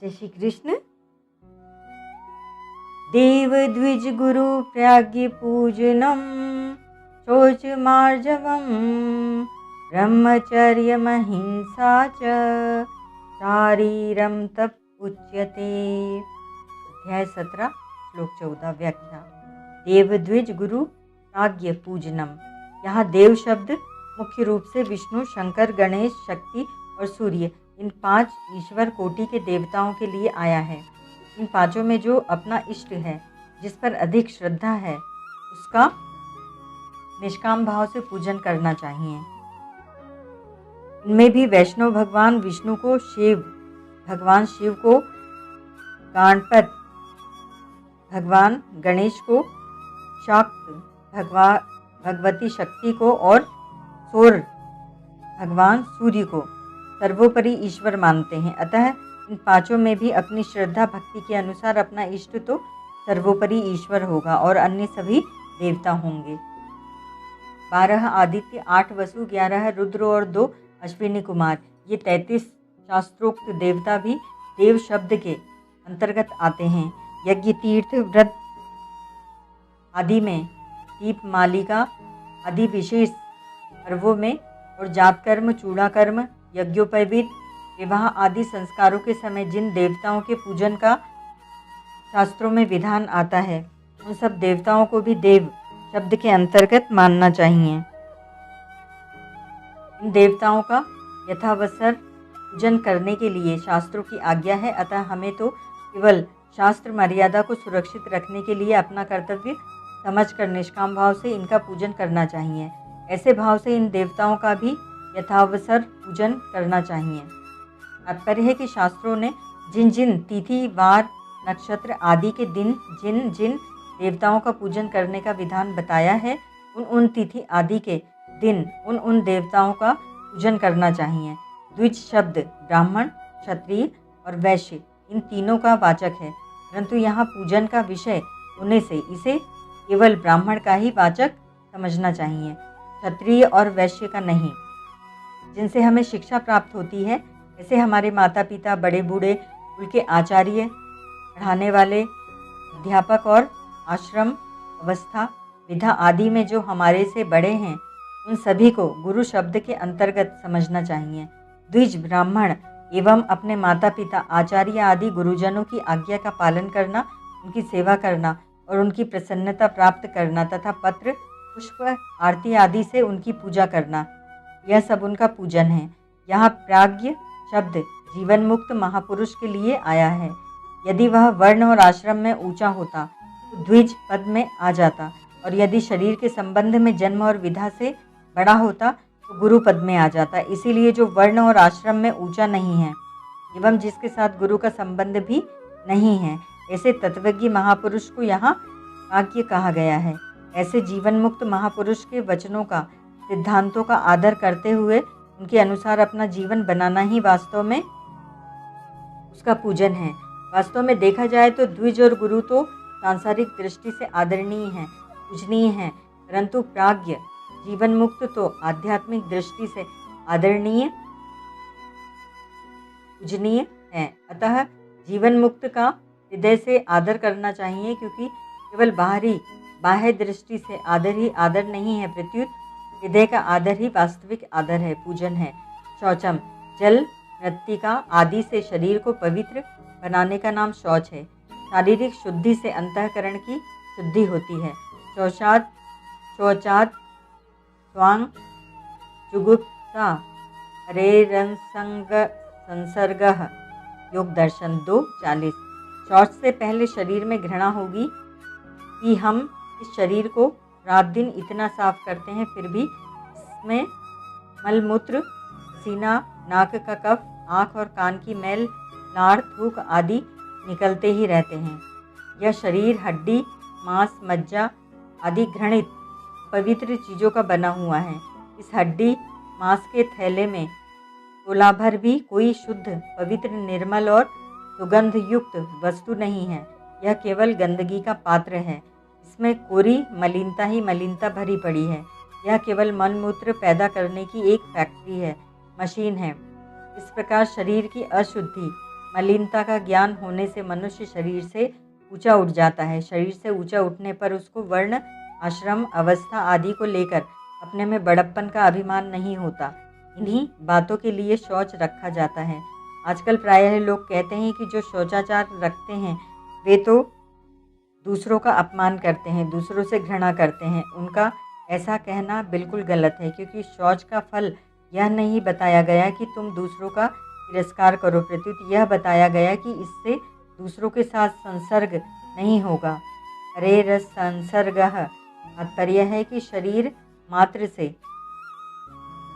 जय श्री कृष्ण। देव द्विज गुरु प्राज्ञ पूजनम शौच मार्जवम ब्रह्मचर्य महिंसा च शारीरम तप उच्यते। अध्याय 17 श्लोक 14 व्याख्या। देव द्विज गुरु प्राज्ञ पूजनम। यहाँ देव शब्द मुख्य रूप से विष्णु, शंकर, गणेश, शक्ति और सूर्य, इन 5 ईश्वर कोटि के देवताओं के लिए आया है। इन पांचों में जो अपना इष्ट है, जिस पर अधिक श्रद्धा है, उसका निष्काम भाव से पूजन करना चाहिए। इनमें भी वैष्णव भगवान विष्णु को शिव, भगवान शिव को गणपत, भगवान गणेश को शाक्त, भगवती शक्ति को और सौर भगवान सूर्य को सर्वोपरि ईश्वर मानते हैं। अतः इन पांचों में भी अपनी श्रद्धा भक्ति के अनुसार अपना इष्ट तो सर्वोपरि ईश्वर होगा और अन्य सभी देवता होंगे। 12 आदित्य, 8 वसु, 11 रुद्र और 2 अश्विनी कुमार, ये 33 शास्त्रोक्त देवता भी देव शब्द के अंतर्गत आते हैं। यज्ञ, तीर्थ, व्रत आदि में, दीप मालिका आदि विशेष पर्वों में और जात कर्म, चूड़ा कर्म, यज्ञोपवीत, विवाह आदि संस्कारों के समय जिन देवताओं के पूजन का शास्त्रों में विधान आता है, उन सब देवताओं को भी देव शब्द के अंतर्गत मानना चाहिए। इन देवताओं का यथावसर पूजन करने के लिए शास्त्रों की आज्ञा है। अतः हमें तो केवल शास्त्र मर्यादा को सुरक्षित रखने के लिए अपना कर्तव्य समझकर निष्काम भाव से इनका पूजन करना चाहिए। ऐसे भाव से इन देवताओं का भी यथावसर पूजन करना चाहिए। तात्पर्य है कि शास्त्रों ने जिन जिन तिथि, वार, नक्षत्र आदि के दिन जिन जिन देवताओं का पूजन करने का विधान बताया है, उन उन तिथि आदि के दिन उन उन देवताओं का पूजन करना चाहिए। द्विज शब्द ब्राह्मण, क्षत्रिय और वैश्य इन तीनों का वाचक है, परंतु यहाँ पूजन का विषय होने से इसे केवल ब्राह्मण का ही वाचक समझना चाहिए, क्षत्रिय और वैश्य का नहीं। जिनसे हमें शिक्षा प्राप्त होती है, ऐसे हमारे माता पिता, बड़े बूढ़े, कुल के आचार्य, पढ़ाने वाले, अध्यापक और आश्रम, अवस्था, विधा आदि में जो हमारे से बड़े हैं, उन सभी को गुरु शब्द के अंतर्गत समझना चाहिए। द्विज ब्राह्मण एवं अपने माता पिता, आचार्य आदि गुरुजनों की आज्ञा का पालन करना, उनकी सेवा करना और उनकी प्रसन्नता प्राप्त करना तथा पत्र, पुष्प, आरती आदि से उनकी पूजा करना, यह सब उनका पूजन है। यहाँ प्राज्ञ शब्द जीवन मुक्त महापुरुष के लिए आया है। यदि वह वर्ण और आश्रम में ऊंचा होता तो द्विज पद में आ जाता, और यदि शरीर के संबंध में जन्म और विधा से बड़ा होता तो गुरु पद में आ जाता। इसीलिए जो वर्ण और आश्रम में ऊंचा नहीं है एवं जिसके साथ गुरु का संबंध भी नहीं है, ऐसे तत्वज्ञ महापुरुष को यहाँ प्राज्ञ कहा गया है। ऐसे जीवन मुक्त महापुरुष के वचनों का, सिद्धांतों का आदर करते हुए उनके अनुसार अपना जीवन बनाना ही वास्तव में उसका पूजन है। वास्तव में देखा जाए तो द्विज और गुरु तो सांसारिक दृष्टि से आदरणीय हैं, पूजनीय हैं, परंतु प्राज्ञ जीवन मुक्त तो आध्यात्मिक दृष्टि से आदरणीय, पूजनीय हैं। अतः जीवन मुक्त का हृदय से आदर करना चाहिए, क्योंकि केवल बाह्य दृष्टि से आदर ही आदर नहीं है, प्रत्युत हृदय का आदर ही वास्तविक आदर है, पूजन है। शौचम, जल, मृत्तिका आदि से शरीर को पवित्र बनाने का नाम शौच है। शारीरिक शुद्धि से अंतःकरण की शुद्धि होती है। शौचाद स्वांग जुगुप्सा हरेरंसंग संसर्गः योग दर्शन 2:40। शौच से पहले शरीर में घृणा होगी कि हम इस शरीर को रात दिन इतना साफ करते हैं, फिर भी इसमें मलमूत्र, पसीना, नाक का कफ, आँख और कान की मैल, लार, थूक आदि निकलते ही रहते हैं। यह शरीर हड्डी, मांस, मज्जा आदि घृणित पवित्र चीज़ों का बना हुआ है। इस हड्डी मांस के थैले में तोला भर भी कोई शुद्ध, पवित्र, निर्मल और सुगंध युक्त वस्तु नहीं है। यह केवल गंदगी का पात्र है। इसमें कोरी मलिनता ही मलिनता भरी पड़ी है। यह केवल मलमूत्र पैदा करने की एक फैक्ट्री है, मशीन है। इस प्रकार शरीर की अशुद्धि मलिनता का ज्ञान होने से मनुष्य शरीर से ऊंचा उठ जाता है। शरीर से ऊंचा उठने पर उसको वर्ण, आश्रम, अवस्था आदि को लेकर अपने में बड़प्पन का अभिमान नहीं होता। इन्हीं बातों के लिए शौच रखा जाता है। आजकल प्रायः लोग कहते हैं कि जो शौचाचार रखते हैं वे तो दूसरों का अपमान करते हैं, दूसरों से घृणा करते हैं। उनका ऐसा कहना बिल्कुल गलत है, क्योंकि शौच का फल यह नहीं बताया गया कि तुम दूसरों का तिरस्कार करो, प्रत्युत यह बताया गया कि इससे दूसरों के साथ संसर्ग नहीं होगा। हरे रस संसर्गः तात्पर्य है कि शरीर मात्र से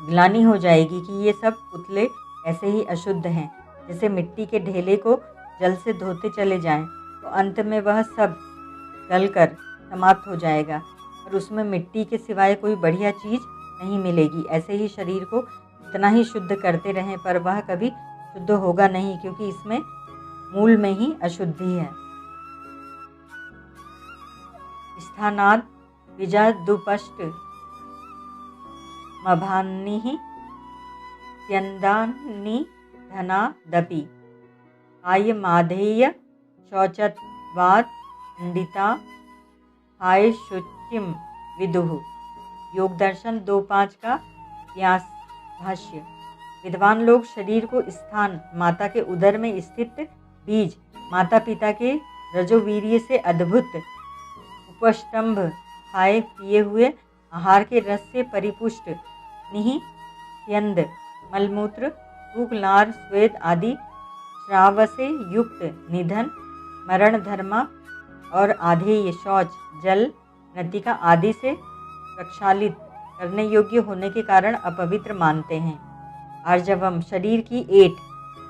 ग्लानि हो जाएगी कि ये सब पुतले ऐसे ही अशुद्ध हैं। जैसे मिट्टी के ढेले को जल से धोते चले जाएं तो अंत में वह सब गलकर समाप्त हो जाएगा और उसमें मिट्टी के सिवाय कोई बढ़िया चीज़ नहीं मिलेगी। ऐसे ही शरीर को इतना ही शुद्ध करते रहें पर वह कभी शुद्ध होगा नहीं, क्योंकि इसमें मूल में ही अशुद्धि है। स्थानाद विजादुपष्ट मभान्निः स्यन्दानि धनादपि आयमाधेय शौचत्वात् खंडिता हाय शुचिम विदुः। योग दर्शन 2.5 का व्यास भाष्य। विद्वान लोग शरीर को स्थान, माता के उदर में स्थित बीज, माता पिता के रजोवीर्य से अद्भुत उपष्टंभ, खाए पिए हुए आहार के रस से परिपुष्ट निहि, स्यंद, मलमूत्र, थूक, लार, स्वेद आदि श्राव से युक्त निधन, मरण धर्मा और आधेय शौच, जल, नतिका आदि से प्रक्षालित करने योग्य होने के कारण अपवित्र मानते हैं। आर्जवम, शरीर की ऐंठ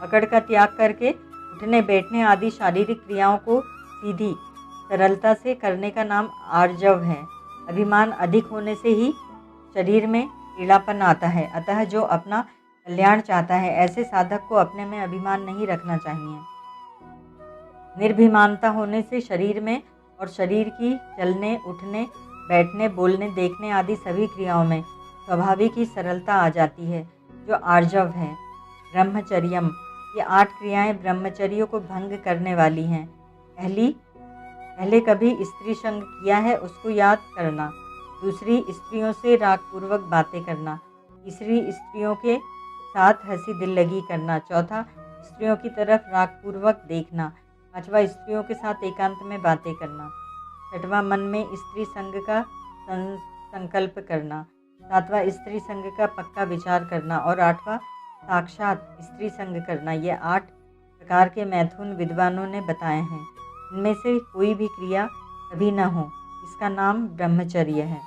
पकड़ का त्याग करके उठने बैठने आदि शारीरिक क्रियाओं को सीधी सरलता से करने का नाम आर्जव है। अभिमान अधिक होने से ही शरीर में टीलापन आता है। अतः जो अपना कल्याण चाहता है ऐसे साधक को अपने में अभिमान नहीं रखना चाहिए। निर्भिमानता होने से शरीर में और शरीर की चलने, उठने, बैठने, बोलने, देखने आदि सभी क्रियाओं में स्वाभाविक ही सरलता आ जाती है, जो आर्जव है। ब्रह्मचर्यम, ये 8 क्रियाएं ब्रह्मचर्य को भंग करने वाली हैं। पहले कभी स्त्री संग किया है उसको याद करना, दूसरी स्त्रियों से रागपूर्वक बातें करना, तीसरी स्त्रियों के साथ हंसी दिल लगी करना, चौथा स्त्रियों की तरफ रागपूर्वक देखना, पांचवा स्त्रियों के साथ एकांत में बातें करना, छठवां मन में स्त्री संग का संकल्प करना, सातवां स्त्री संग का पक्का विचार करना और आठवां साक्षात स्त्री संग करना। ये 8 प्रकार के मैथुन विद्वानों ने बताए हैं। इनमें से कोई भी क्रिया कभी न हो, इसका नाम ब्रह्मचर्य है।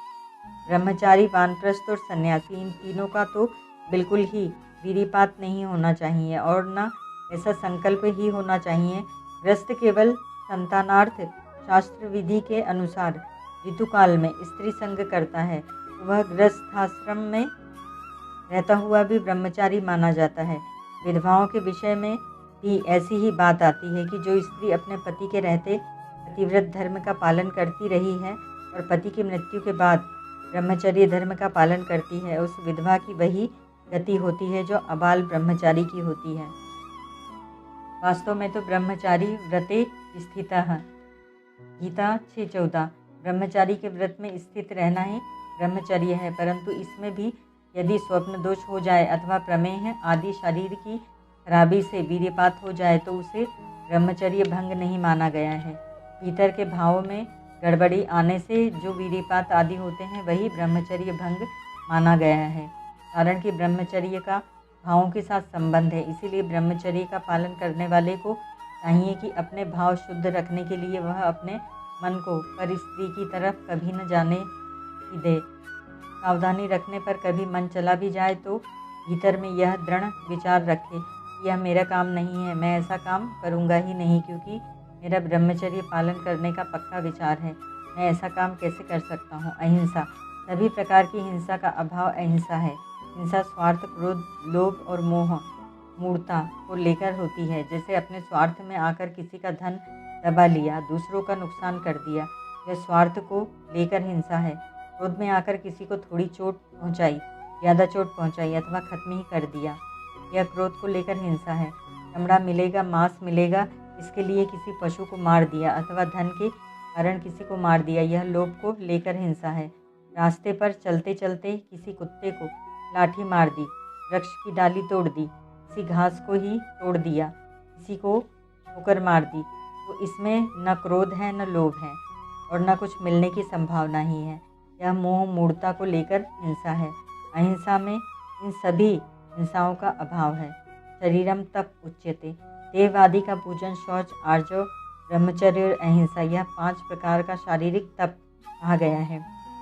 ब्रह्मचारी, वानप्रस्थ और सन्यासी, इन तीनों का तो बिल्कुल ही वीर्यपात नहीं होना चाहिए और न ऐसा संकल्प ही होना चाहिए। ग्रस्त केवल संतानार्थ शास्त्र विधि के अनुसार ऋतुकाल में स्त्री संग करता है तो वह गृहस्थाश्रम में रहता हुआ भी ब्रह्मचारी माना जाता है। विधवाओं के विषय में भी ऐसी ही बात आती है कि जो स्त्री अपने पति के रहते पतिव्रत धर्म का पालन करती रही है और पति की मृत्यु के बाद ब्रह्मचर्य धर्म का पालन करती है, उस विधवा की वही गति होती है जो अबाल ब्रह्मचारी की होती है। वास्तव में तो ब्रह्मचारी व्रते स्थितः, गीता 6:14। ब्रह्मचारी के व्रत में स्थित रहना ही ब्रह्मचर्य है, परंतु इसमें भी यदि स्वप्न दोष हो जाए अथवा प्रमेह आदि शरीर की खराबी से वीर्यपात हो जाए तो उसे ब्रह्मचर्य भंग नहीं माना गया है। भीतर के भावों में गड़बड़ी आने से जो वीर्यपात आदि होते हैं वही ब्रह्मचर्य भंग माना गया है, कारण कि ब्रह्मचर्य का भावों के साथ संबंध है। इसीलिए ब्रह्मचर्य का पालन करने वाले को चाहिए कि अपने भाव शुद्ध रखने के लिए वह अपने मन को पर स्त्री की तरफ कभी न जाने ही दे। सावधानी रखने पर कभी मन चला भी जाए तो भीतर में यह दृढ़ विचार रखे, यह मेरा काम नहीं है, मैं ऐसा काम करूँगा ही नहीं, क्योंकि मेरा ब्रह्मचर्य पालन करने का पक्का विचार है। मैं ऐसा काम कैसे कर सकता हूँ। अहिंसा, सभी प्रकार की हिंसा का अभाव अहिंसा है। हिंसा स्वार्थ, क्रोध, लोभ और मोह मूढ़ता को लेकर होती है। जैसे अपने स्वार्थ में आकर किसी का धन दबा लिया, दूसरों का नुकसान कर दिया, यह स्वार्थ को लेकर हिंसा है। क्रोध में आकर किसी को थोड़ी चोट पहुंचाई, ज़्यादा चोट पहुंचाई अथवा खत्म ही कर दिया, यह क्रोध को लेकर हिंसा है। चमड़ा मिलेगा, मांस मिलेगा, इसके लिए किसी पशु को मार दिया अथवा धन के कारण किसी को मार दिया, यह लोभ को लेकर हिंसा है। रास्ते पर चलते चलते किसी कुत्ते को लाठी मार दी, वृक्ष की डाली तोड़ दी, किसी घास को ही तोड़ दिया, किसी को ठोकर मार दी, तो इसमें न क्रोध है, न लोभ है और न कुछ मिलने की संभावना ही है। यह मोह मूढ़ता को लेकर हिंसा है। अहिंसा में इन सभी हिंसाओं का अभाव है। शरीरम तप उच्यते, देववादी का पूजन, शौच, आर्जव, ब्रह्मचर्य और अहिंसा, यह 5 प्रकार का शारीरिक तप कहा गया है।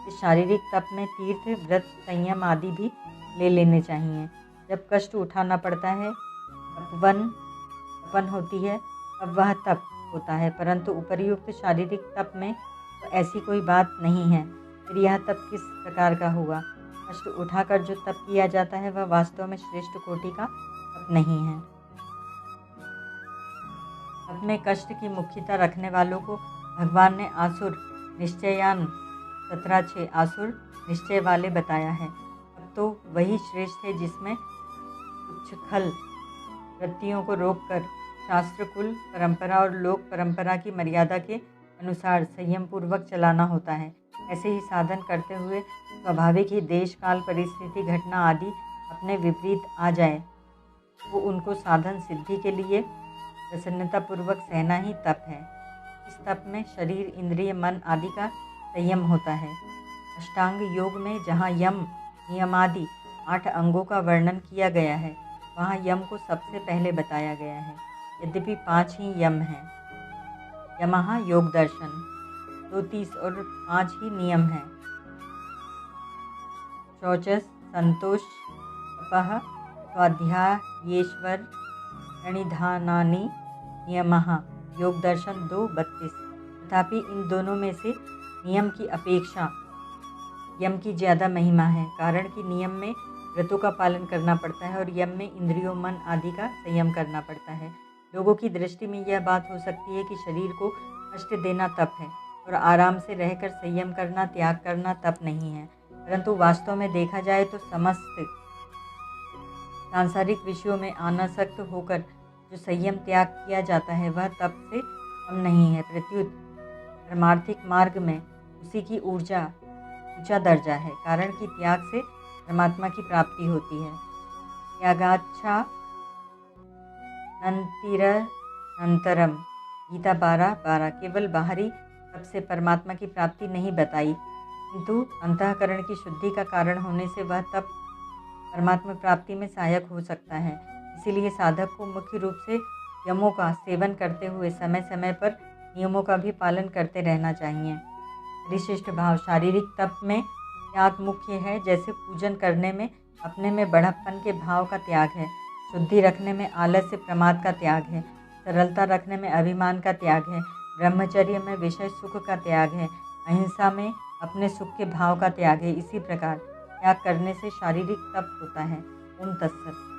इस शारीरिक तप में तीर्थ, व्रत, संयम आदि भी ले लेने चाहिए। जब कष्ट उठाना पड़ता है, तपन होती है, तब वह तप होता है, परंतु उपर्युक्त शारीरिक तप में तो ऐसी कोई बात नहीं है। फिर यह तप किस प्रकार का होगा? कष्ट उठाकर जो तप किया जाता है वह वास्तव में श्रेष्ठ कोटि का तप नहीं है। तप में कष्ट की मुख्यता रखने वालों को भगवान ने आसुर निश्चयान 17 आसुर निश्चय वाले बताया है। अब तो वही श्रेष्ठ है जिसमें उच्छृंखल वृत्तियों को रोककर शास्त्र, कुल परंपरा और लोक परंपरा की मर्यादा के अनुसार संयम पूर्वक चलाना होता है। ऐसे ही साधन करते हुए स्वाभाविक ही देश, काल, परिस्थिति, घटना आदि अपने विपरीत आ जाए वो उनको साधन सिद्धि के लिए प्रसन्नतापूर्वक सहना ही तप है। इस तप में शरीर, इंद्रिय, मन आदि का संयम होता है। अष्टांग योग में जहाँ यम, नियम आदि 8 अंगों का वर्णन किया गया है, वहाँ यम को सबसे पहले बताया गया है। यद्यपि 5 ही यम हैं। यमः योग दर्शन, 32 और 5 ही नियम हैं। शौचस, संतोष, तपः, स्वाध्यायेश्वर, प्रणिधानानि नियमः, योग दर्शन 2:32। तथापि इन दोनों में से नियम की अपेक्षा यम की ज़्यादा महिमा है, कारण कि नियम में व्रतों का पालन करना पड़ता है और यम में इंद्रियों, मन आदि का संयम करना पड़ता है। लोगों की दृष्टि में यह बात हो सकती है कि शरीर को कष्ट देना तप है और आराम से रहकर संयम करना, त्याग करना तप नहीं है, परंतु वास्तव में देखा जाए तो समस्त सांसारिक विषयों में अनासक्त होकर जो संयम त्याग किया जाता है वह तप से कम नहीं है। प्रत्युत परमार्थिक मार्ग में उसी की ऊर्जा ऊंचा दर्जा है, कारण कि त्याग से परमात्मा की प्राप्ति होती है। त्यागाच्छा नंतरम, गीता 12:12। केवल बाहरी तप से परमात्मा की प्राप्ति नहीं बताई, किंतु अंतःकरण की शुद्धि का कारण होने से वह तप परमात्मा प्राप्ति में सहायक हो सकता है। इसीलिए साधक को मुख्य रूप से यमों का सेवन करते हुए समय समय पर नियमों का भी पालन करते रहना चाहिए। परिशिष्ट भाव, शारीरिक तप में त्याग मुख्य है, जैसे पूजन करने में अपने में बड़प्पन के भाव का त्याग है, शुद्धि रखने में आलस्य प्रमाद का त्याग है, सरलता रखने में अभिमान का त्याग है, ब्रह्मचर्य में विषय सुख का त्याग है, अहिंसा में अपने सुख के भाव का त्याग है। इसी प्रकार त्याग करने से शारीरिक तप होता है। ओम तत्सत।